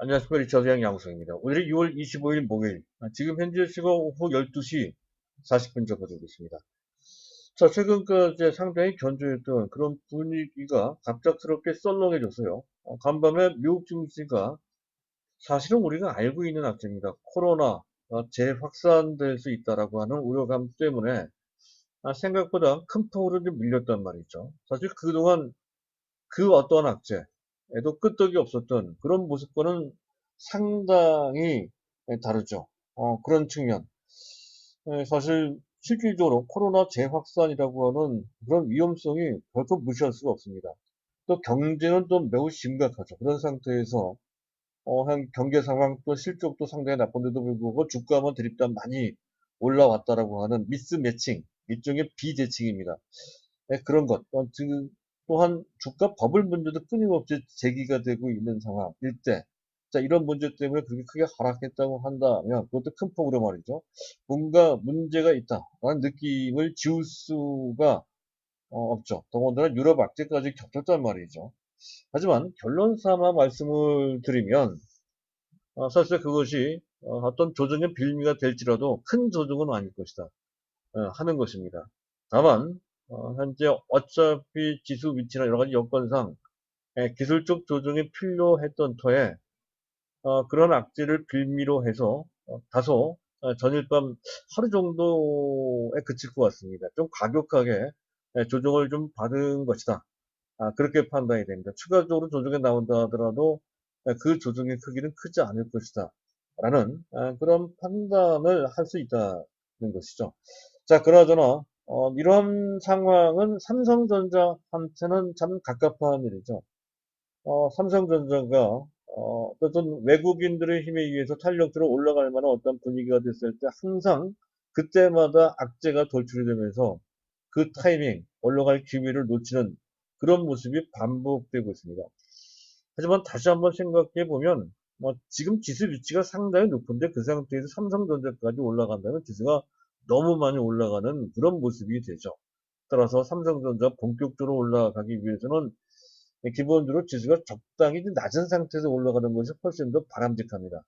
안녕하십니까. 리처드 양양성입니다. 오늘이 6월 25일 목요일, 지금 현재 시각 오후 12시 40분 접어들고 있습니다. 자, 최근 이제 상당히 견조했던 그런 분위기가 갑작스럽게 썰렁해져서요. 간밤에 미국 증시가 사실은 우리가 알고 있는 악재입니다. 코로나 재확산될 수 있다라고 하는 우려감 때문에 생각보다 큰 폭으로 좀 밀렸단 말이죠. 사실 그동안 그 어떠한 악재에도 끄떡이 없었던 그런 모습과는 상당히 다르죠. 그런 측면. 사실 실질적으로 코로나 재확산이라고 하는 그런 위험성이 결코 무시할 수가 없습니다. 또 경제는 또 매우 심각하죠. 그런 상태에서 한 경제 상황 또 실적도 상당히 나쁜데도 불구하고 주가만 드립단 많이 올라왔다라고 하는 미스매칭, 일종의 비대칭입니다. 그런 것. 또한 주가 버블 문제도 끊임없이 제기가 되고 있는 상황일 때, 자, 이런 문제 때문에 그렇게 크게 하락했다고 한다면, 그것도 큰 폭으로 말이죠. 뭔가 문제가 있다라는 느낌을 지울 수가 없죠. 더군다나 유럽 악재까지 겹쳤단 말이죠. 하지만 결론 삼아 말씀을 드리면, 사실 그것이 어떤 조정의 빌미가 될지라도 큰 조정은 아닐 것이다 하는 것입니다. 다만 현재 어차피 지수 위치나 여러 가지 여건상 기술적 조정이 필요했던 터에 그런 악재를 빌미로 해서 다소 전일 밤 하루 정도에 그칠 것 같습니다. 좀 과격하게 조정을 좀 받은 것이다. 그렇게 판단이 됩니다. 추가적으로 조정이 나온다 하더라도 그 조정의 크기는 크지 않을 것이다. 라는 그런 판단을 할 수 있다는 것이죠. 자, 그나저나 이런 상황은 삼성전자한테는 참 갑갑한 일이죠. 삼성전자가 어떤 외국인들의 힘에 의해서 탄력적으로 올라갈 만한 어떤 분위기가 됐을 때 항상 그때마다 악재가 돌출이 되면서 그 타이밍, 올라갈 기회를 놓치는 그런 모습이 반복되고 있습니다. 하지만 다시 한번 생각해 보면 지금 지수 위치가 상당히 높은데 그 상태에서 삼성전자까지 올라간다면 지수가 너무 많이 올라가는 그런 모습이 되죠. 따라서 삼성전자 본격적으로 올라가기 위해서는 기본적으로 지수가 적당히 낮은 상태에서 올라가는 것이 훨씬 더 바람직합니다.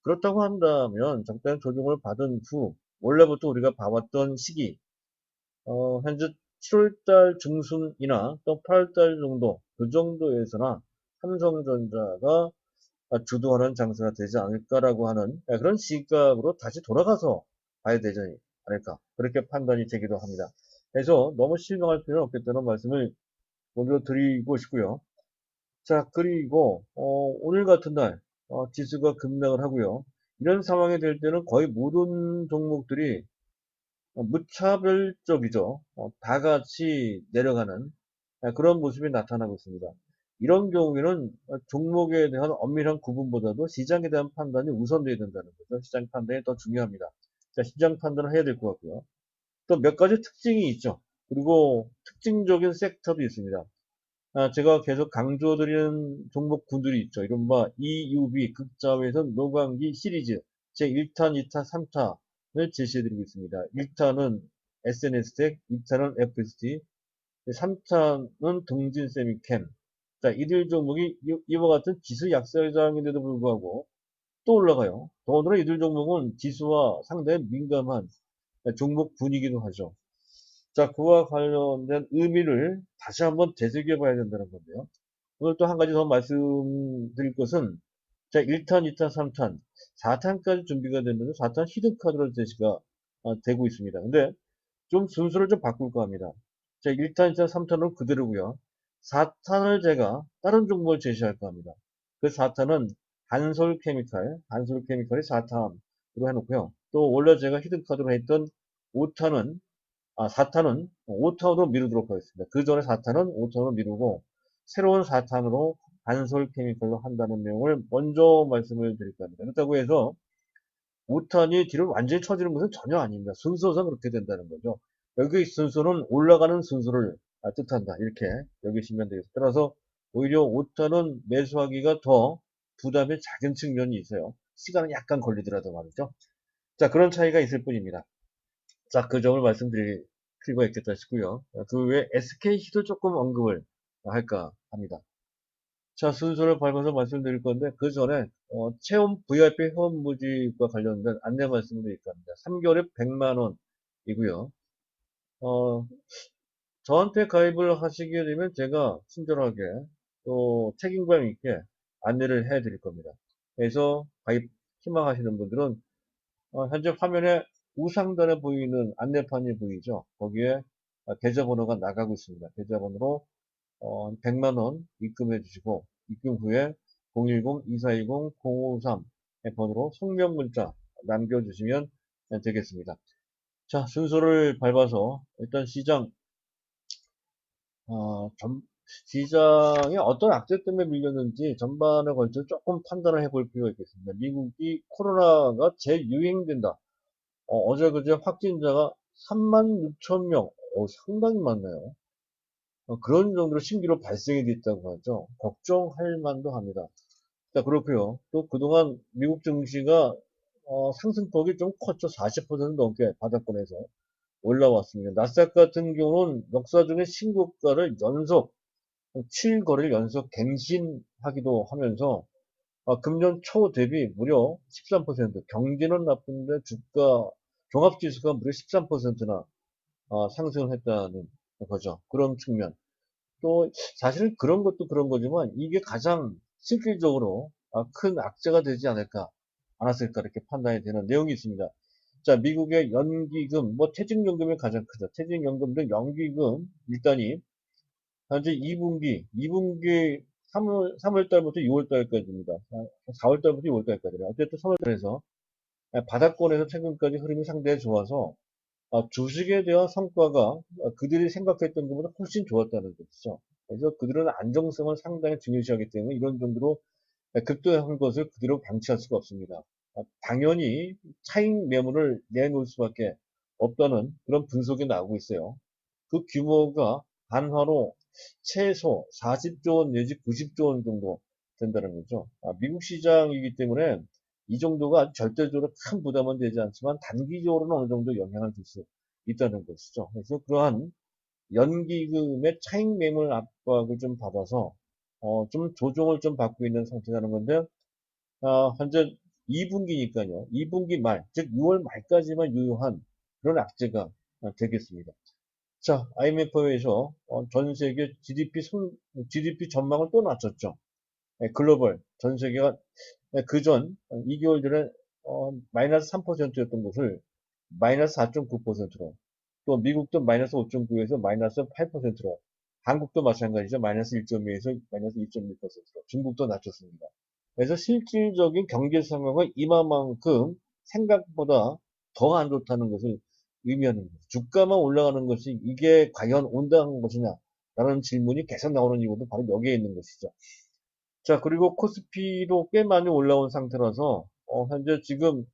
그렇다고 한다면 적당한 조정을 받은 후 원래부터 우리가 봐왔던 시기 현재 7월달 중순이나 또 8월달 정도 그 정도에서나 삼성전자가 주도하는 장세가 되지 않을까라고 하는 그런 시각으로 다시 돌아가서 봐야 되지 않을까 그렇게 판단이 되기도 합니다. 그래서 너무 실망할 필요는 없겠다는 말씀을 먼저 드리고 싶고요. 자, 그리고 오늘 같은 날 지수가 급락을 하고요. 이런 상황이 될 때는 거의 모든 종목들이 무차별적이죠. 다 같이 내려가는 그런 모습이 나타나고 있습니다. 이런 경우에는 종목에 대한 엄밀한 구분보다도 시장에 대한 판단이 우선돼야 된다는 거죠. 시장 판단이 더 중요합니다. 자, 시장 판단을 해야 될 것 같고요. 또 몇 가지 특징이 있죠. 그리고 특징적인 섹터도 있습니다. 제가 계속 강조드리는 종목군들이 있죠. 이른바 EUV 극자회선 노광기 시리즈 제 1탄, 2탄, 3탄을 제시해드리고 있습니다. 1탄은 SNS텍, 2탄은 FST, 3탄은 동진세미캠. 자, 이들 종목이 이와 같은 지수 약세장인데도 불구하고 또 올라가요. 더군다나 이들 종목은 지수와 상당히 민감한 종목 분위기도 하죠. 자, 그와 관련된 의미를 다시 한번 되새겨 봐야 된다는 건데요. 오늘 또 한 가지 더 말씀드릴 것은, 자, 1탄, 2탄, 3탄, 4탄까지 준비가 됐는데, 4탄 히든카드로 제시가 되고 있습니다. 근데 좀 순서를 좀 바꿀까 합니다. 자, 1탄, 2탄, 3탄은 그대로고요. 4탄을 제가 다른 종목을 제시할까 합니다. 그 4탄은 한솔케미칼이 4탄으로 해놓고요. 또 원래 제가 히든카드로 했던 5탄은 4탄은 5탄으로 미루도록 하겠습니다. 그 전에 4탄은 5탄으로 미루고 새로운 4탄으로 한솔 케미컬로 한다는 내용을 먼저 말씀을 드릴까 합니다. 그렇다고 해서 5탄이 뒤를 완전히 쳐지는 것은 전혀 아닙니다. 순서상 그렇게 된다는 거죠. 여기 순서는 올라가는 순서를 뜻한다. 이렇게 여기시면 되겠습니다. 따라서 오히려 5탄은 매수하기가 더 부담이 작은 측면이 있어요. 시간은 약간 걸리더라도 말이죠. 자, 그런 차이가 있을 뿐입니다. 자, 그 점을 말씀드릴 필요가 있겠다 싶고요. 그 외에 SKC도 조금 언급을 할까 합니다. 자, 순서를 밟아서 말씀드릴 건데, 그 전에, 체험 VIP 회원 모집과 관련된 안내 말씀드릴까 합니다. 3개월에 100만원이고요. 저한테 가입을 하시게 되면 제가 친절하게 또 책임감 있게 안내를 해 드릴 겁니다. 그래서 가입 희망하시는 분들은 현재 화면에 우상단에 보이는 안내판이 보이죠. 거기에 계좌번호가 나가고 있습니다. 계좌번호로 100만원 입금해 주시고 입금 후에 010-2420-053 번호로 성명 문자 남겨주시면 되겠습니다. 자, 순서를 밟아서 일단 시장에 어떤 악재 때문에 밀렸는지 전반에 걸쳐 조금 판단을 해볼 필요가 있겠습니다. 미국이 코로나가 재유행된다. 어제 그제 확진자가 3만 6천 명, 상당히 많네요. 그런 정도로 신규로 발생이 됐다고 하죠. 걱정할 만도 합니다. 자, 그렇고요. 또 그동안 미국 증시가 상승폭이 좀 컸죠. 40% 넘게 바닥권에서 올라왔습니다. 나스닥 같은 경우는 역사 중에 신고가를 연속 7거래를 연속 갱신하기도 하면서 금년 초 대비 무려 13%, 경기는 나쁜데 주가 종합지수가 무려 13%나 상승을 했다는 거죠. 그런 측면. 또 사실은 그런 것도 그런 거지만 이게 가장 실질적으로 큰 악재가 되지 않았을까 이렇게 판단이 되는 내용이 있습니다. 자, 미국의 연기금, 뭐 퇴직연금이 가장 크죠. 퇴직연금 등 연기금 일단이 현재 2분기 3월 달부터 6월 달까지입니다. 4월 달부터 6월 달까지라. 어쨌든 3월 달에서 바닥권에서 최근까지 흐름이 상당히 좋아서 주식에 대한 성과가 그들이 생각했던 것보다 훨씬 좋았다는 것이죠. 그래서 그들은 안정성을 상당히 중요시하기 때문에 이런 정도로 급등한 것을 그대로 방치할 수가 없습니다. 당연히 차익 매물을 내놓을 수밖에 없다는 그런 분석이 나오고 있어요. 그 규모가 한화로 최소 40조 원 내지 90조 원 정도 된다는 거죠. 미국 시장이기 때문에 이 정도가 절대적으로 큰 부담은 되지 않지만 단기적으로는 어느 정도 영향을 줄 수 있다는 것이죠. 그래서 그러한 연기금의 차익 매물 압박을 좀 받아서 좀 조정을 좀 받고 있는 상태라는 건데 현재 2분기니까요. 2분기 말, 즉 6월 말까지만 유효한 그런 악재가 되겠습니다. 자, IMF에서 전 세계 GDP 전망을 또 낮췄죠. 글로벌 전 세계가 그전 2개월 전에 마이너스 3%였던 것을 마이너스 4.9%로 또 미국도 마이너스 5.9에서 마이너스 8%로 한국도 마찬가지죠. 마이너스 1.2에서 마이너스 2.1%로 중국도 낮췄습니다. 그래서 실질적인 경제 상황은 이만큼 생각보다 더 안 좋다는 것을 의미하는 거죠. 주가만 올라가는 것이 이게 과연 온당한 것이냐 라는 질문이 계속 나오는 이유도 바로 여기에 있는 것이죠. 자, 그리고 코스피도 꽤 많이 올라온 상태라서 현재 지금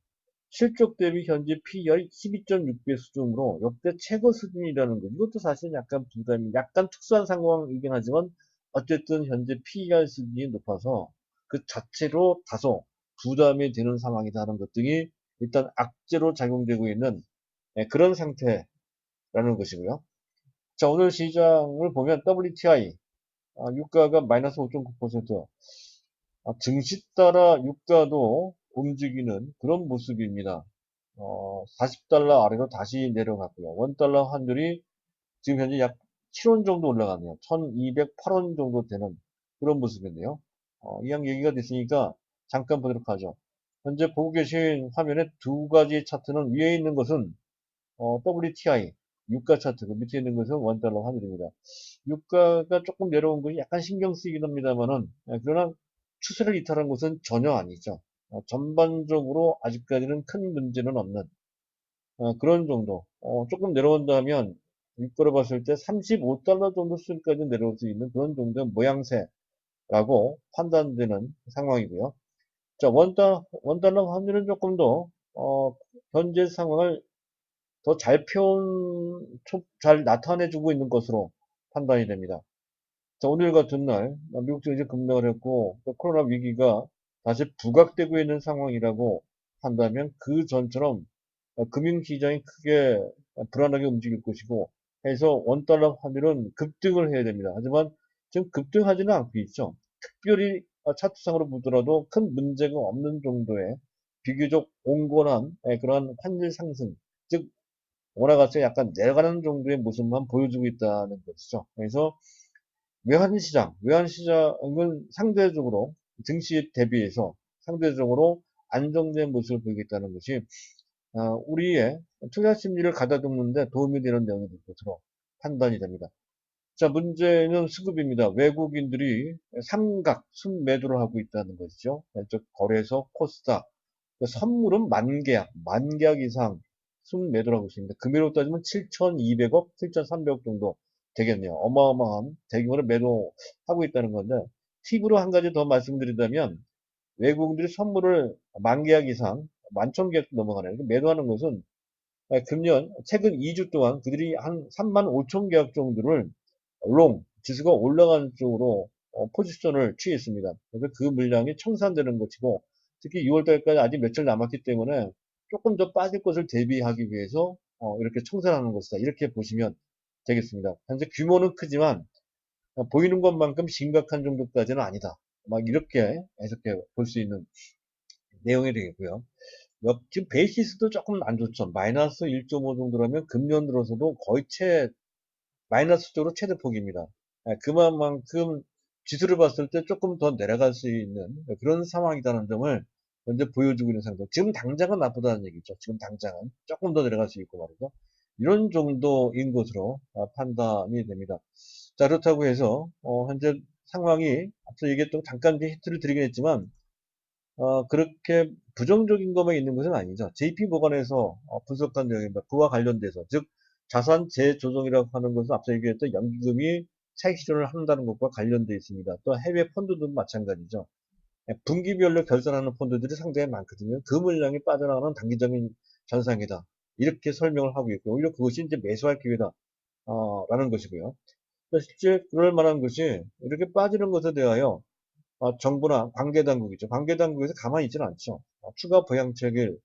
실적 대비 현재 PER이 12.6배 수준으로 역대 최고 수준이라는 거. 이것도 사실 약간 약간 특수한 상황이긴 하지만 어쨌든 현재 PER 수준이 높아서 그 자체로 다소 부담이 되는 상황이다라는 것 등이 일단 악재로 작용되고 있는 그런 상태라는 것이고요. 자, 오늘 시장을 보면 WTI 유가가 마이너스 5.9%, 증시 따라 유가도 움직이는 그런 모습입니다. 40달러 아래로 다시 내려갔고요. 원달러 환율이 지금 현재 약 7원 정도 올라가네요. 1208원 정도 되는 그런 모습인데요. 이왕 얘기가 됐으니까 잠깐 보도록 하죠. 현재 보고 계신 화면에 두 가지 차트는 위에 있는 것은 WTI 유가 차트, 그 밑에 있는 것은 원달러 환율입니다. 유가가 조금 내려온 것이 약간 신경 쓰이긴 합니다만은, 그러나 추세를 이탈한 것은 전혀 아니죠. 전반적으로 아직까지는 큰 문제는 없는 그런 정도. 조금 내려온다면 유가로 봤을 때 35달러 정도 수준까지 내려올 수 있는 그런 정도의 모양새라고 판단되는 상황이고요. 자, 원달러 환율은 조금 더 현재 상황을 더 잘 나타내주고 있는 것으로 판단이 됩니다. 자, 오늘 같은 날 미국 증시 급락을 했고 또 코로나 위기가 다시 부각되고 있는 상황이라고 한다면 그 전처럼 금융시장이 크게 불안하게 움직일 것이고 해서 원달러 환율은 급등을 해야 됩니다. 하지만 지금 급등하지는 않고 있죠. 특별히 차트상으로 보더라도 큰 문제가 없는 정도의 비교적 온건한 그런 환율 상승, 즉 원화가치가 약간 내려가는 정도의 모습만 보여주고 있다는 것이죠. 그래서 외환시장은 상대적으로 증시 대비해서 상대적으로 안정된 모습을 보이겠다는 것이 우리의 투자 심리를 가다듬는데 도움이 되는 내용이 될 것으로 판단이 됩니다. 자, 문제는 수급입니다. 외국인들이 삼각, 순매도를 하고 있다는 것이죠. 즉, 거래소, 코스닥, 선물은 만 계약 이상 순매도를 하고 있습니다. 금액으로 따지면 7,200억, 7,300억 정도 되겠네요. 어마어마한 대규모로 매도하고 있다는 건데, 팁으로 한 가지 더 말씀드린다면, 외국인들이 선물을 만 계약 이상, 11,000계약 넘어가네요. 매도하는 것은 금년 최근 2주 동안 그들이 한 3만 5천 계약 정도를 지수가 올라가는 쪽으로 포지션을 취했습니다. 그래서 그 물량이 청산되는 것이고, 특히 6월달까지 아직 며칠 남았기 때문에 조금 더 빠질 것을 대비하기 위해서 이렇게 청산하는 것이다. 이렇게 보시면 되겠습니다. 현재 규모는 크지만 보이는 것만큼 심각한 정도까지는 아니다. 막 이렇게 해석해 볼 수 있는 내용이 되겠고요. 지금 베이시스도 조금 안 좋죠. 마이너스 1.5 정도라면 금년 들어서도 거의 마이너스 쪽으로 최대폭입니다. 그만큼 지수를 봤을 때 조금 더 내려갈 수 있는 그런 상황이라는 점을 현재 보여주고 있는 상태. 지금 당장은 나쁘다는 얘기죠. 지금 당장은 조금 더 내려갈 수 있고 말이죠. 이런 정도인 것으로 판단이 됩니다. 자, 그렇다고 해서 현재 상황이 앞서 얘기했던 잠깐 힌트를 드리긴 했지만 그렇게 부정적인 것만 있는 것은 아니죠. JP 모건에서 분석한 내용입니다. 그와 관련돼서 즉 자산 재조정이라고 하는 것은 앞서 얘기했던 연기금이 차익 실현을 한다는 것과 관련되어 있습니다. 또 해외 펀드도 마찬가지죠. 분기별로 결산하는 펀드들이 상당히 많거든요. 그 물량이 빠져나가는 단기적인 현상이다. 이렇게 설명을 하고 있고 오히려 그것이 이제 매수할 기회다. 라는 것이고요. 실제 그럴 만한 것이 이렇게 빠지는 것에 대하여 정부나 관계당국이죠. 관계당국에서 가만히 있지는 않죠. 추가 부양책을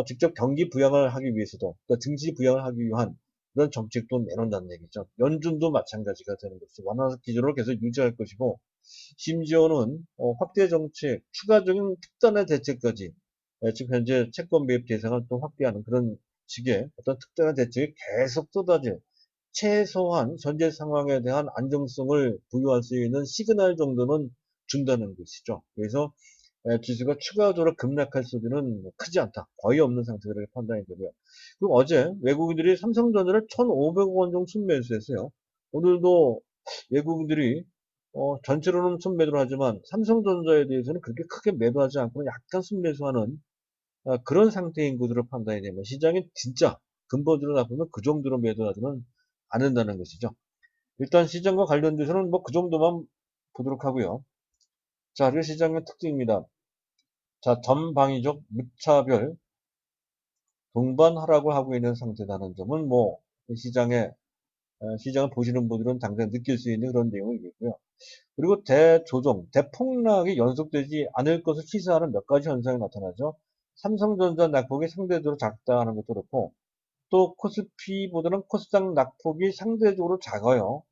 직접 경기 부양을 하기 위해서도 또 증시 부양을 하기 위한 그런 정책도 내놓는다는 얘기죠. 연준도 마찬가지가 되는 것이죠. 완화 기조를 계속 유지할 것이고 심지어는 확대 정책, 추가적인 특단의 대책까지 지금 현재 채권 매입 대상을 또 확대하는 그런 식의 어떤 특단의 대책이 계속 쏟아질 최소한 현재 상황에 대한 안정성을 부여할 수 있는 시그널 정도는 준다는 것이죠. 그래서 지수가 추가적으로 급락할 수준은 크지 않다. 거의 없는 상태로 판단이 되고요. 그리고 어제 외국인들이 삼성전자를 1,500억 원 정도 순매수했어요. 오늘도 외국인들이 전체로는 순매도를 하지만 삼성전자에 대해서는 그렇게 크게 매도하지 않고 약간 순매수하는 그런 상태인 것으로 판단이 되면 시장이 진짜 근본적으로 나쁘면 그 정도로 매도하지는 않는다는 것이죠. 일단 시장과 관련돼서는 뭐 그 정도만 보도록 하고요. 자, 그리고 시장의 특징입니다. 자, 전방위적 무차별 동반 하락을 하고 있는 상태라는 점은 뭐 시장을 보시는 분들은 당장 느낄 수 있는 그런 내용이겠고요. 그리고 대조정, 대폭락이 연속되지 않을 것을 시사하는 몇 가지 현상이 나타나죠. 삼성전자 낙폭이 상대적으로 작다는 것도 그렇고 또 코스피보다는 코스닥 낙폭이 상대적으로 작아요.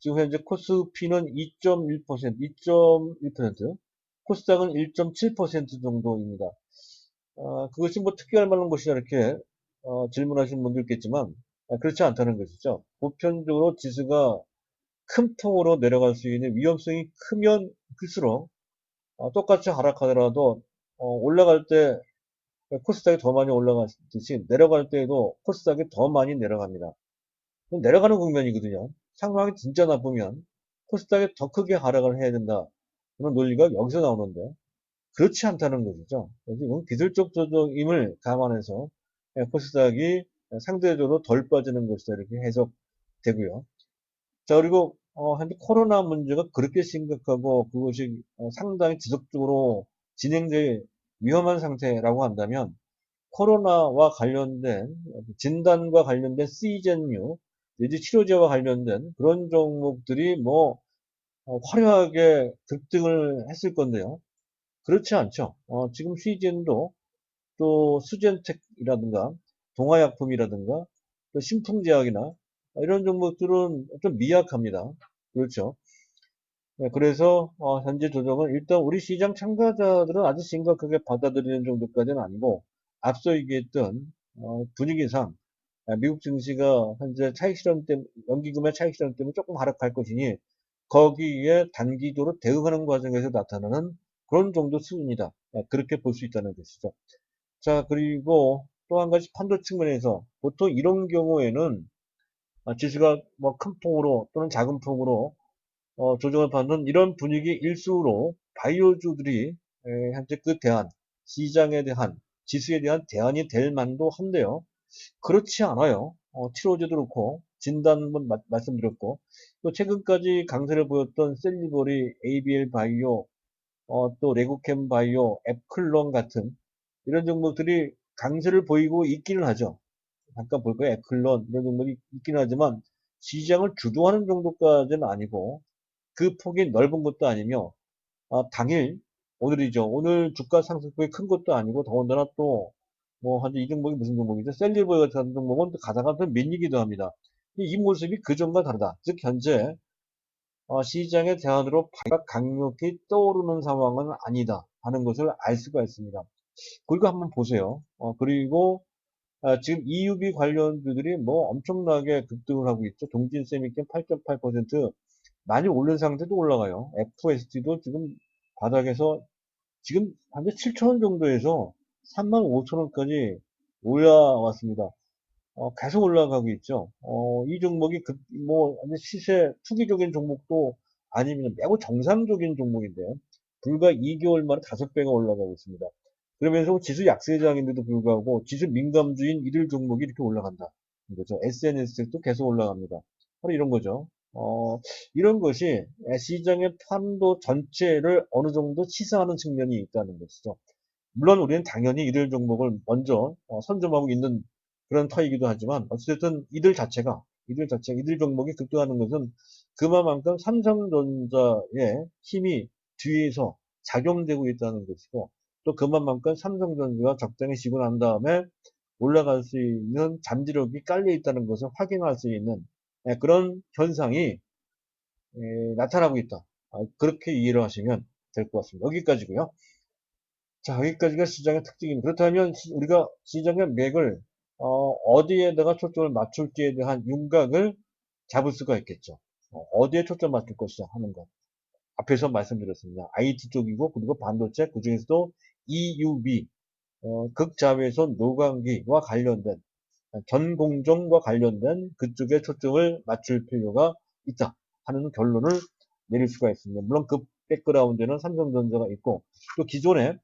지금 현재 코스피는 2.1%, 2.1%, 코스닥은 1.7% 정도입니다. 그것이 뭐 특별할 만한 것이냐 이렇게 질문하시는 분도 있겠지만 그렇지 않다는 것이죠. 보편적으로 지수가 큰 폭으로 내려갈 수 있는 위험성이 크면 클수록 똑같이 하락하더라도 올라갈 때 코스닥이 더 많이 올라갔듯이 내려갈 때에도 코스닥이 더 많이 내려갑니다. 내려가는 국면이거든요. 상황이 진짜 나쁘면 코스닥이 더 크게 하락을 해야 된다. 그런 논리가 여기서 나오는데 그렇지 않다는 것이죠. 그래서 이건 기술적 조정임을 감안해서 코스닥이 상대적으로 덜 빠지는 것이다 이렇게 해석되고요. 자, 그리고 현재 코로나 문제가 그렇게 심각하고 그것이 상당히 지속적으로 진행될 위험한 상태라고 한다면 코로나와 관련된 진단과 관련된 시즌류 내지 치료제와 관련된 그런 종목들이 뭐 화려하게 급등을 했을 건데요. 그렇지 않죠. 지금 시즌도 또 수젠텍이라든가 동화약품이라든가 또 신풍제약이나 이런 종목들은 좀 미약합니다. 그렇죠. 네, 그래서 현재 조정은 일단 우리 시장 참가자들은 아주 심각하게 받아들이는 정도까지는 아니고 앞서 얘기했던 분위기상 미국 증시가 현재 차익 실현 때문에 연기금의 차익 실현 때문에 조금 하락할 것이니 거기에 단기적으로 대응하는 과정에서 나타나는 그런 정도 수준이다. 그렇게 볼 수 있다는 것이죠. 자, 그리고 또 한 가지 판도 측면에서 보통 이런 경우에는 지수가 뭐 큰 폭으로 또는 작은 폭으로 조정을 받는 이런 분위기 일수로 바이오주들이 현재 그 대안, 시장에 대한, 지수에 대한 대안이 될 만도 한데요. 그렇지 않아요. 치료제도 그렇고, 진단은 말씀드렸고, 또 최근까지 강세를 보였던 셀리버리, ABL 바이오, 또 레고캠 바이오, 앱클론 같은 이런 종목들이 강세를 보이고 있기는 하죠. 잠깐 볼 거예요. 앱클론, 이런 종목이 있기는 하지만 시장을 주도하는 정도까지는 아니고, 그 폭이 넓은 것도 아니며 당일 오늘이죠. 오늘 주가 상승폭이 큰 것도 아니고 더군다나 또 뭐 현재 이 종목이 무슨 종목이죠? 셀리버 같은 종목은 또 가다가 또 밀리기도 합니다. 이 모습이 그전과 다르다. 즉 현재 시장의 대안으로 바이오가 강력히 떠오르는 상황은 아니다 하는 것을 알 수가 있습니다. 그리고 한번 보세요. 그리고 지금 EUV 관련주들이 뭐 엄청나게 급등을 하고 있죠. 동진세미캠 8.8%, 많이 오른 상태도 올라가요. FSD도 지금 바닥에서 지금 현재 7,000원 정도에서 35,000원까지 올라왔습니다. 계속 올라가고 있죠. 이 종목이 뭐 시세 투기적인 종목도 아니면 매우 정상적인 종목인데요. 불과 2개월 만에 5배가 올라가고 있습니다. 그러면서 지수 약세장인데도 불구하고 지수 민감주인 이들 종목이 이렇게 올라간다. 이거죠. SNS도 계속 올라갑니다. 바로 이런 거죠. 이런 것이 시장의 판도 전체를 어느 정도 시사하는 측면이 있다는 것이죠. 물론 우리는 당연히 이들 종목을 먼저 선점하고 있는 그런 터이기도 하지만 어쨌든 이들 종목이 급등하는 것은 그만큼 삼성전자의 힘이 뒤에서 작용되고 있다는 것이고 또 그만큼 삼성전자가 적당히 쉬고 난 다음에 올라갈 수 있는 잠재력이 깔려 있다는 것을 확인할 수 있는 그런 현상이 나타나고 있다. 그렇게 이해를 하시면 될 것 같습니다. 여기까지고요. 자, 여기까지가 시장의 특징입니다. 그렇다면 우리가 시장의 맥을 어디에다가 초점을 맞출지에 대한 윤곽을 잡을 수가 있겠죠. 어디에 초점 맞출 것이냐 하는 것. 앞에서 말씀드렸습니다. IT 쪽이고 그리고 반도체 그중에서도 EUV 극자외선 노광기와 관련된 전공정과 관련된 그쪽에 초점을 맞출 필요가 있다 하는 결론을 내릴 수가 있습니다. 물론 그 백그라운드에는 삼성전자가 있고 또 기존에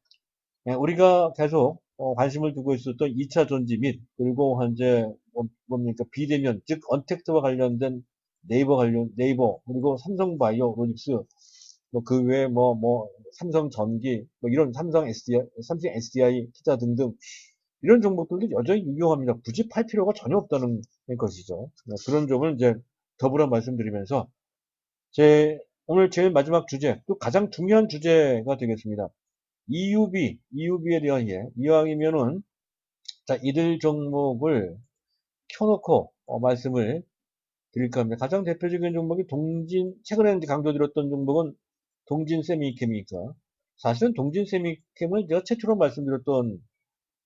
우리가 계속 관심을 두고 있었던 2차 전지 및 그리고 현재 뭡니까 비대면 즉 언택트와 관련된 네이버 그리고 삼성바이오로직스 뭐 그 외에 뭐 삼성전기 뭐 이런 삼성 SDI 기타 등등 이런 종목들도 여전히 유용합니다. 굳이 팔 필요가 전혀 없다는 것이죠. 그런 점을 이제 더불어 말씀드리면서 오늘 제일 마지막 주제 또 가장 중요한 주제가 되겠습니다. EUB에 대한 이왕이면은, 자, 이들 종목을 켜놓고, 말씀을 드릴까 합니다. 가장 대표적인 종목이 최근에 이제 강조드렸던 종목은 동진 세미캠이니까. 사실은 동진 세미캠을 제가 최초로 말씀드렸던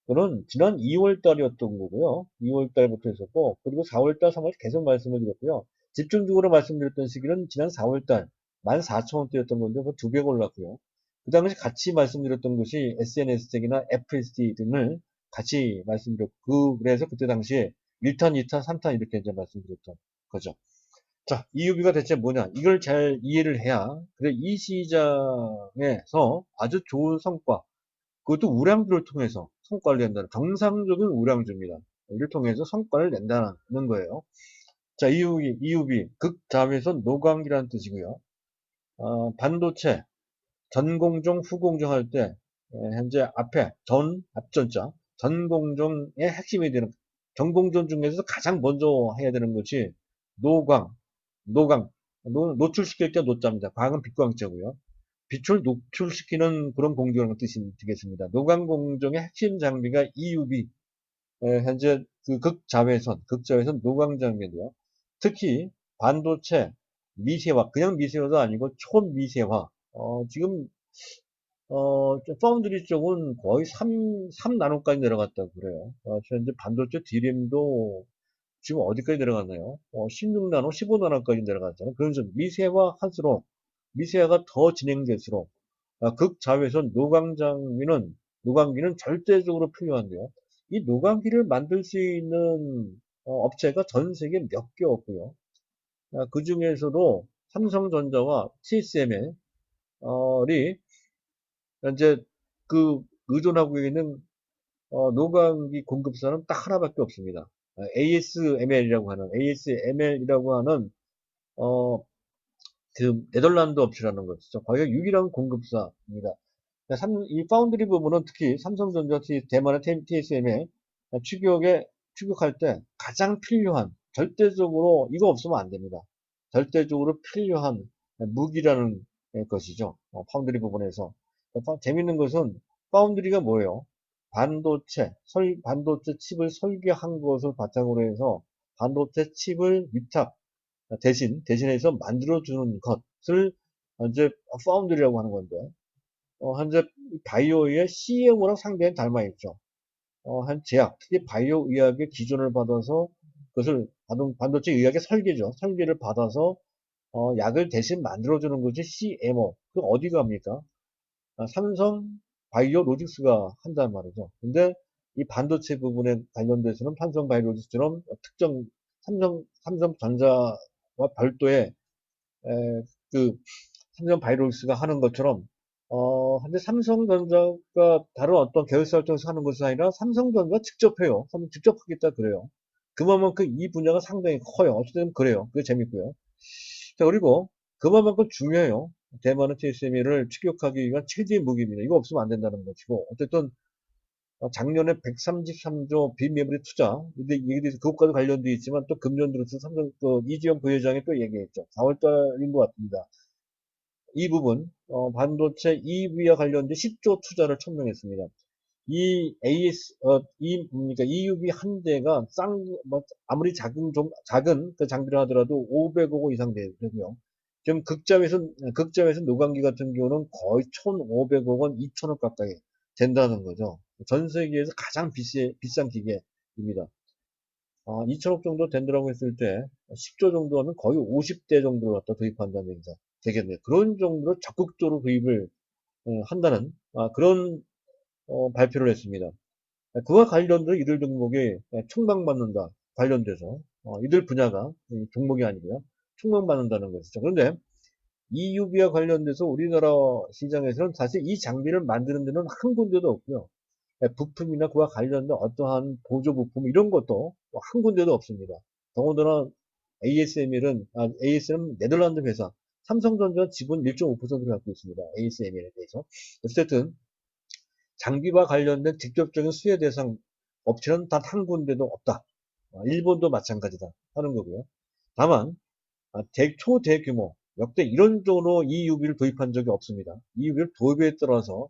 거는 지난 2월 달이었던 거고요. 2월 달부터 했었고, 그리고 4월 달, 3월 계속 말씀을 드렸고요. 집중적으로 말씀드렸던 시기는 지난 4월 달, 14,000원대였던 건데, 그 2배가 올랐고요. 그 당시 같이 말씀드렸던 것이 SNS텍이나 FSD 등을 같이 말씀드렸고, 그래서 그때 당시에 1탄, 2탄, 3탄 이렇게 이제 말씀드렸던 거죠. 자, EUB가 대체 뭐냐? 이걸 잘 이해를 해야, 그래, 이 시장에서 아주 좋은 성과, 그것도 우량주를 통해서 성과를 낸다는 정상적인 우량주입니다. 이를 통해서 성과를 낸다는 거예요. 자, EUB, 극자외선 노광기라는 뜻이고요. 반도체, 전공정, 후공정 할 때, 현재 앞에 앞전자, 전공정의 핵심이 되는, 전공정 중에서 가장 먼저 해야 되는 것이 노광, 노광, 노출시킬 때 노자입니다. 광은 빛광자고요. 빛을 노출시키는 그런 공정이라는 뜻이 되겠습니다. 노광공정의 핵심 장비가 EUV, 현재 그 극자외선 노광 장비인데요. 특히 반도체, 미세화, 그냥 미세화도 아니고 초미세화. 지금 파운드리 쪽은 거의 3나노까지 내려갔다고 그래요. 현재 반도체 D램도 지금 어디까지 내려갔나요? 16나노, 15나노까지 내려갔잖아요. 그래서 미세화 할수록, 미세화가 더 진행될수록, 극자외선 노광기는 절대적으로 필요한데요. 이 노광기를 만들 수 있는 업체가 전 세계에 몇 개 없고요. 그 중에서도 삼성전자와 TSML이 현재 그 의존하고 있는 노광기 공급사는 딱 하나밖에 없습니다. ASML이라고 하는 어, 그 네덜란드 업체라는 것이죠. 거기가 유일한 공급사입니다. 이 파운드리 부분은 특히 삼성전자, 대만의 TSM의 추격할 때 가장 필요한, 절대적으로 이거 없으면 안 됩니다. 절대적으로 필요한 무기라는 것이죠. 파운드리 부분에서. 재밌는 것은 파운드리가 뭐예요? 반도체 칩을 설계한 것을 바탕으로 해서 반도체 칩을 대신해서 만들어주는 것을 이제 파운드리라고 하는 건데, 현재 바이오의 CMO랑 상당히 닮아있죠. 한 제약, 특히 바이오 의학의 기준을 받아서 그것을 반도체 의학의 설계를 받아서 약을 대신 만들어주는 것이 CMO. 그 어디 갑니까? 삼성 바이오로직스가 한단 말이죠. 근데 이 반도체 부분에 관련돼서는 삼성 바이오로직스처럼 특정 삼성전자와 별도의 그 삼성 바이오로직스가 하는 것처럼 근데 삼성전자가 다른 어떤 계열사 활동에서 하는 것이 아니라 삼성전자가 직접 해요. 직접 하겠다 그래요. 그만큼 이 분야가 상당히 커요. 어쨌든 그래요. 그게 재밌고요. 자, 그리고 그만큼 중요해요. 대만의 TSMC를 추격하기 위한 최대의 무기입니다. 이거 없으면 안 된다는 것이고, 어쨌든 작년에 133조 빈메모리 투자, 근데 이게 대해서 그것과도 관련돼 있지만 또 금년 들어서 삼성 이지영 부회장이 또 얘기했죠. 4월달인 것 같습니다. 이 부분 반도체 EV와 관련된 10조 투자를 천명했습니다. 그러니까 EUV 한 대가 아무리 작은 그 장비를 하더라도 500억 원 이상 되고요. 지금 극자외선 노광기 같은 경우는 거의 1,500억 원, 2천억 가까이 된다는 거죠. 전 세계에서 가장 비싼 기계입니다. 2천억 정도 된다고 했을 때 10조 정도 하면 거의 50대 정도를 갖다 도입한다는 얘기가 되겠네요. 그런 정도로 적극적으로 도입을 한다는 그런 발표를 했습니다. 그와 관련된 이들 종목이 총망받는다 관련돼서 이들 분야가 종목이 아니고요. 총망받는다는 것이죠. 그런데 EUV와 관련돼서 우리나라 시장에서는 사실 이 장비를 만드는 데는 한 군데도 없고요. 부품이나 그와 관련된 어떠한 보조 부품 이런 것도 한 군데도 없습니다. 더군다나 ASM은 네덜란드 회사, 삼성전자 지분 1.5%를 갖고 있습니다. ASML에 대해서. 어쨌든 장비와 관련된 직접적인 수혜 대상 업체는 단 한 군데도 없다. 일본도 마찬가지다 하는 거고요. 다만 초대규모 역대 이런 쪽으로 EUV를 도입한 적이 없습니다. EUV를 도입에 따라서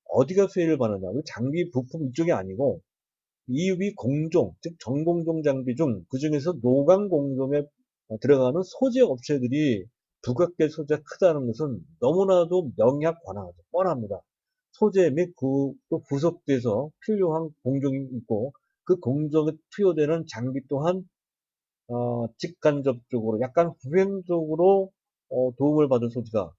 어디가 수혜를 받느냐? 장비 부품 이쪽이 아니고 EUV 공종, 즉 전공종 장비 중 그중에서 노광 공종에 들어가는 소재 업체들이 부각될 소재가 크다는 것은 너무나도 명약관하죠. 뻔합니다. 소재 및 또 부속돼서 필요한 공종이 있고 그 공정에 투여되는 장비 또한 직간접적으로 약간 후행적으로 도움을 받은 소지가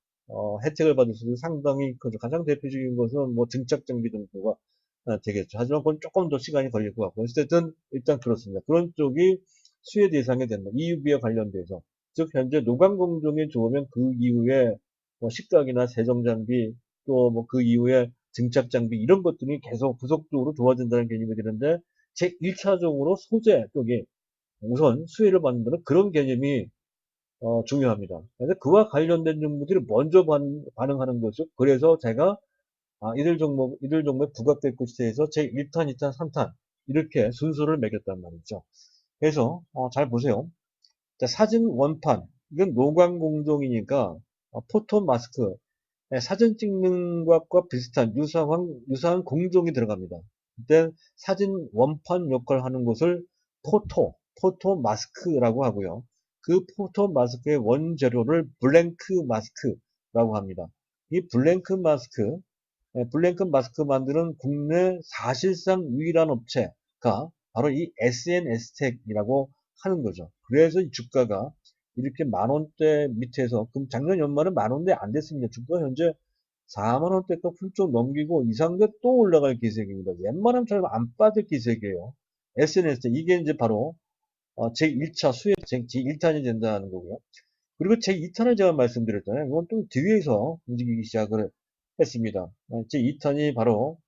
혜택을 받은 소지가 상당히 크죠. 가장 대표적인 것은 뭐 증착 장비 정도가 되겠죠. 하지만 그건 조금 더 시간이 걸릴 것 같고 어쨌든 일단 그렇습니다. 그런 쪽이 수혜 대상이 된다. EUV와 관련돼서 즉 현재 노광 공정이 좋으면 그 이후에 뭐 식각이나 세정 장비 또 뭐 그 이후에 증착 장비 이런 것들이 계속 부속적으로 좋아진다는 개념이 되는데 제 1차적으로 소재 쪽이 우선 수혜를 받는다는 그런 개념이 중요합니다. 그래서 그와 관련된 종목들이 먼저 반응하는 거죠. 그래서 제가 이들 종목에 부각될 것에 해서 제 1탄, 2탄, 3탄 이렇게 순서를 매겼단 말이죠. 그래서 잘 보세요. 자, 사진 원판 이건 노광 공정이니까 포토 마스크 사진 찍는 것과 비슷한 유사한 공정이 들어갑니다. 그때 사진 원판 역할을 하는 것을 포토 마스크라고 하고요. 그 포토 마스크의 원재료를 블랭크 마스크라고 합니다. 이 블랭크 마스크 만드는 국내 사실상 유일한 업체가 바로 이 SNS텍이라고 하는 거죠. 그래서 이 주가가 이렇게 만원대 밑에서, 그럼 작년 연말은 만원대 안 됐습니다. 주가 현재 4만원대가 훌쩍 넘기고 이상계 또 올라갈 기세입니다. 웬만하면 잘 안 빠질 기세예요. SNS텍, 이게 이제 바로 제1차 수혜, 제1탄이 된다는 거고요. 그리고 제2탄을 제가 말씀드렸잖아요. 이건 또 뒤에서 움직이기 시작을 했습니다. 제2탄이 바로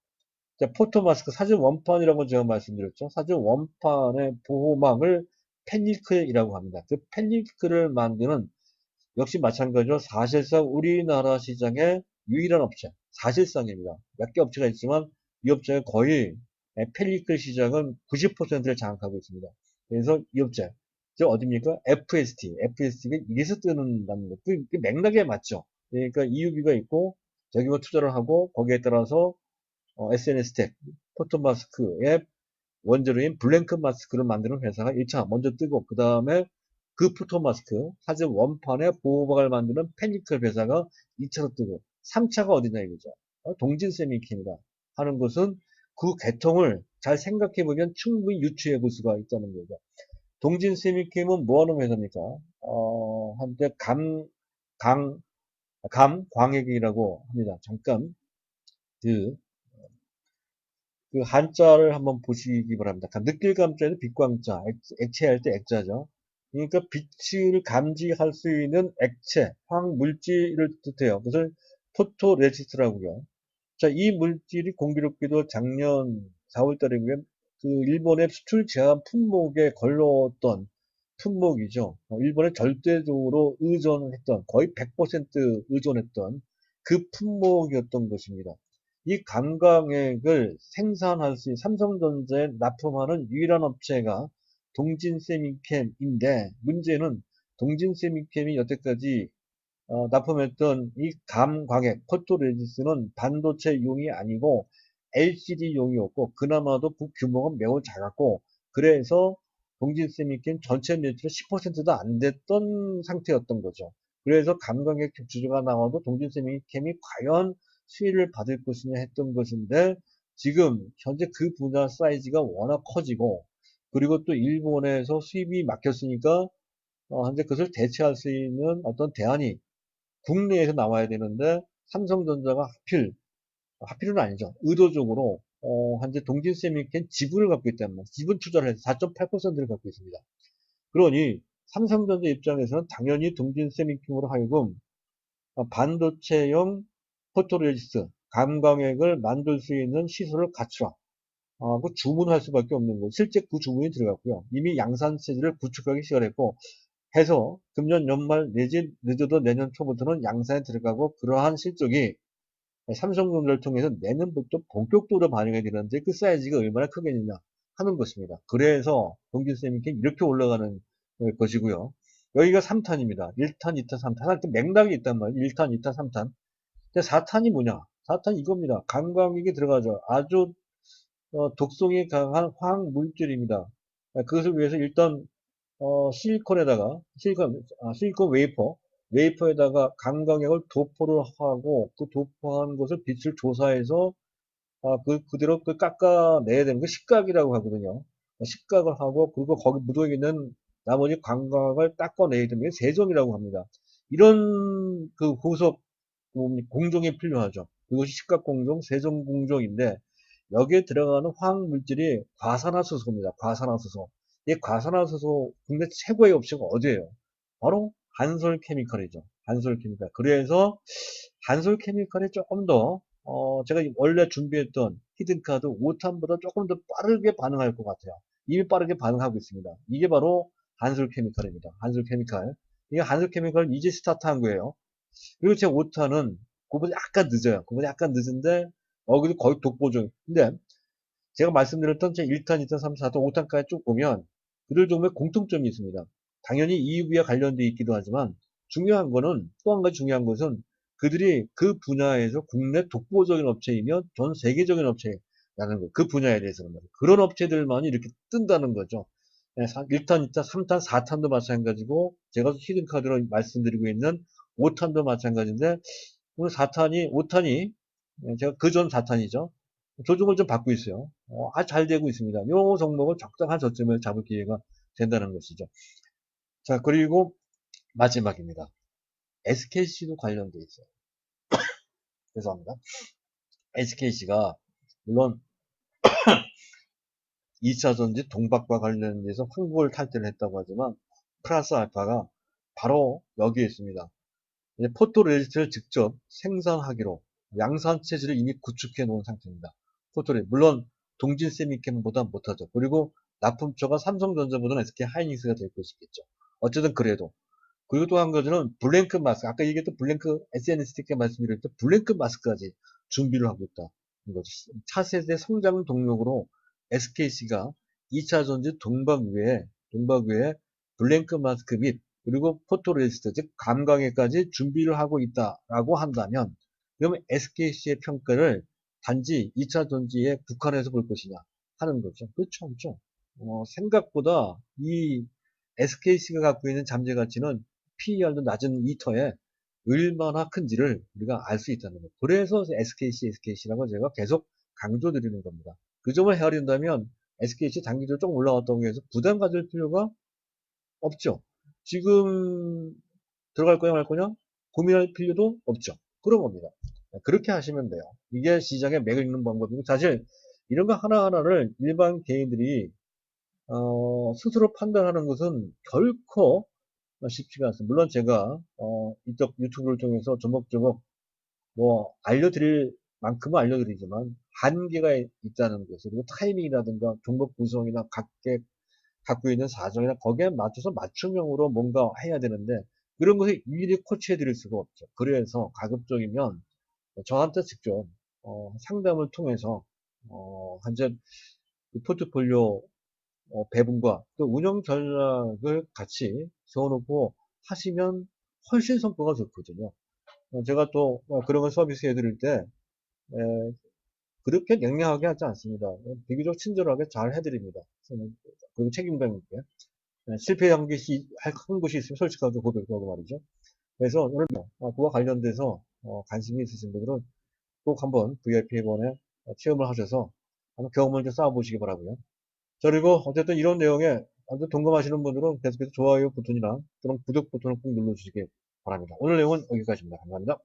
포토마스크 사진 원판이라고 제가 말씀드렸죠. 사진 원판의 보호막을 펜리클이라고 합니다. 그 펜리클을 만드는 역시 마찬가지로 사실상 우리나라 시장의 유일한 업체, 사실상입니다. 몇 개 업체가 있지만 이 업체가 거의 펜리클 시장은 90%를 장악하고 있습니다. 그래서 이 업체, 저 어딥니까? FST가 이래서 뜨는다는 거. 그 맥락에 맞죠. 그러니까 EUV가 있고 저기 뭐 투자를 하고 거기에 따라서 SNS텍, 포토마스크의 원재료인 블랭크 마스크를 만드는 회사가 1차 먼저 뜨고 그 다음에 그 포토마스크 사진 원판에 보호막을 만드는 페니클 회사가 2차로 뜨고 3차가 어디냐 이거죠. 동진세미캠이다 하는 것은 그 계통을 잘 생각해 보면 충분히 유추해 볼 수가 있다는 거죠. 동진세미캠은 뭐 하는 회사입니까? 한때 광액이라고 합니다. 잠깐 그 한자를 한번 보시기 바랍니다. 느낄감자에는 빛광자, 액체할 때 액자죠. 그러니까 빛을 감지할 수 있는 액체, 황물질을 뜻해요. 그것을 포토레지스트라고요. 자, 이 물질이 공교롭게도 작년 4월달이면 그 일본의 수출 제한 품목에 걸렸던 품목이죠. 일본에 절대적으로 의존했던, 거의 100% 의존했던 그 품목이었던 것입니다. 이 감광액을 생산할 수 있는 삼성전자에 납품하는 유일한 업체가 동진세미캠인데 문제는 동진세미캠이 여태까지 납품했던 이 감광액 포토레지스는 반도체용이 아니고 LCD용이었고 그나마도 그 규모가 매우 작았고 그래서 동진세미캠 전체 매출의 10%도 안 됐던 상태였던 거죠. 그래서 감광액 격추주가 나와도 동진세미캠이 과연 수혜를 받을 것이냐 했던 것인데 지금 현재 그 분야 사이즈가 워낙 커지고 그리고 또 일본에서 수입이 막혔으니까 현재 그것을 대체할 수 있는 어떤 대안이 국내에서 나와야 되는데 삼성전자가 하필은 아니죠. 의도적으로 현재 동진세미캠 지분을 갖고 있단 말이에요. 지분 투자를 해서 4.8%를 갖고 있습니다. 그러니 삼성전자 입장에서는 당연히 동진세미캠으로 하여금 반도체용 포토레지스트 감광액을 만들 수 있는 시설을 갖추라. 그 주문할 수밖에 없는 거예요. 실제 그 주문이 들어갔고요. 이미 양산 체제를 구축하기 시작했고 해서 금년 연말 내지 늦어도 내년 초부터는 양산에 들어가고 그러한 실적이 삼성전자를 통해서 내년부터 본격적으로 반영이 되는데 그 사이즈가 얼마나 크겠느냐 하는 것입니다. 그래서 동진쌤이 이렇게 올라가는 것이고요. 여기가 3탄입니다. 1탄, 2탄, 3탄. 하나 또 맥락이 있단 말이에요. 1탄, 2탄, 3탄. 근데 4탄이 뭐냐? 4탄 이겁니다. 감광액이 들어가죠. 아주 독성이 강한 화학 물질입니다. 그것을 위해서 일단 실리콘 웨이퍼에다가 감광액을 도포를 하고 그 도포한 것을 빛을 조사해서 그대로 깎아내야 되는 거 식각이라고 하거든요. 식각을 하고 그리고 거기 묻어있는 나머지 감광을 닦아내야 되는 게 세정이라고 합니다. 이런 그 후속 공정이 필요하죠. 그것이 식각공정, 세정공정인데 여기에 들어가는 화학물질이 과산화수소입니다. 과산화수소. 이 과산화수소 국내 최고의 업체가 어디예요? 바로 한솔케미칼이죠. 한솔케미칼. 그래서 한솔케미칼이 조금 더 제가 원래 준비했던 히든카드 5탄보다 조금 더 빠르게 반응할 것 같아요. 이미 빠르게 반응하고 있습니다. 이게 바로 한솔케미칼입니다. 한솔케미칼. 이게 한솔케미칼 이제 스타트한 거예요. 그리고 제 5탄은 그보다 약간 늦어요. 그보다 약간 늦은데 그래도 거의 독보적. 근데 제가 말씀드렸던 제 1탄, 2탄, 3탄, 4탄, 5탄까지 쭉 보면 그들 중에 공통점이 있습니다. 당연히 EUV와 관련되어 있기도 하지만 중요한 거는 또 한 가지 중요한 것은 그들이 그 분야에서 국내 독보적인 업체이며 전 세계적인 업체라는 거. 그 분야에 대해서는 그런 업체들만이 이렇게 뜬다는 거죠. 1탄, 2탄, 3탄, 4탄도 마찬가지고 제가 히든카드로 말씀드리고 있는 5탄도 마찬가지인데 오늘 4탄이 5탄이 제가 그전 4탄이죠. 조정을 좀 받고 있어요. 아주 잘 되고 있습니다. 요 종목을 적당한 저점을 잡을 기회가 된다는 것이죠. 자, 그리고 마지막입니다. SKC도 관련돼 있어요. 죄송합니다. SKC가 물론 2차전지 동박과 관련돼서 황골 탈퇴를 했다고 하지만 플러스 알파가 바로 여기에 있습니다. 포토레지스트를 직접 생산하기로 양산 체제를 이미 구축해 놓은 상태입니다. 물론 동진 세미캠보다 못하죠. 그리고 납품처가 삼성전자보다는 SK 하이닉스가 될 것이겠죠. 어쨌든 그래도. 그리고 또 한 가지는 블랭크 마스크, 아까 얘기했던 블랭크 SNS 때 말씀드렸던 블랭크 마스크까지 준비를 하고 있다. 차세대 성장 동력으로 SKC가 2차 전지 동박 외에 블랭크 마스크 및 그리고 포토레지스트, 즉 감광에까지 준비를 하고 있다라고 한다면 그러면 SKC의 평가를 단지 2차 전지에 국한해서 볼 것이냐 하는 거죠. 그렇지 않죠. 생각보다 이 SKC가 갖고 있는 잠재 가치는 PER도 낮은 이 터에 얼마나 큰지를 우리가 알 수 있다는 거예요. 그래서 SKC라고 제가 계속 강조드리는 겁니다. 그 점을 헤아린다면 SKC 단기적으로 조금 올라갔다고 해서 부담 가질 필요가 없죠. 지금 들어갈 거냐 말 거냐 고민할 필요도 없죠. 그런 겁니다. 그렇게 하시면 돼요. 이게 시장에 맥을 읽는 방법이고 사실 이런 거 하나하나를 일반 개인들이 스스로 판단하는 것은 결코 쉽지가 않습니다. 물론 제가 이쪽 유튜브를 통해서 조목조목 알려드릴 만큼은 알려드리지만 한계가 있다는 것을 그리고 타이밍이라든가 종목 구성이나 각계 갖고 있는 사정이나 거기에 맞춰서 맞춤형으로 뭔가 해야 되는데 그런 것을 일일이 코치해 드릴 수가 없죠. 그래서 가급적이면 저한테 직접 상담을 통해서 현재 그 포트폴리오 배분과 또 운영 전략을 같이 세워놓고 하시면 훨씬 성과가 좋거든요. 제가 또 그런 걸 서비스 해드릴 때 그렇게 냉랭하게 하지 않습니다. 비교적 친절하게 잘 해드립니다. 그리고 책임감 있게. 실패한 것이 있으면 솔직하게 고백하고 말이죠. 그래서 오늘 그와 관련돼서 관심이 있으신 분들은 꼭 한번 VIP번에 체험을 하셔서 한번 경험을 좀 쌓아보시기 바라고요. 자, 그리고 어쨌든 이런 내용에 아주 동감하시는 분들은 계속해서 좋아요 버튼이나 또는 구독 버튼을 꼭 눌러주시기 바랍니다. 오늘 내용은 여기까지입니다. 감사합니다.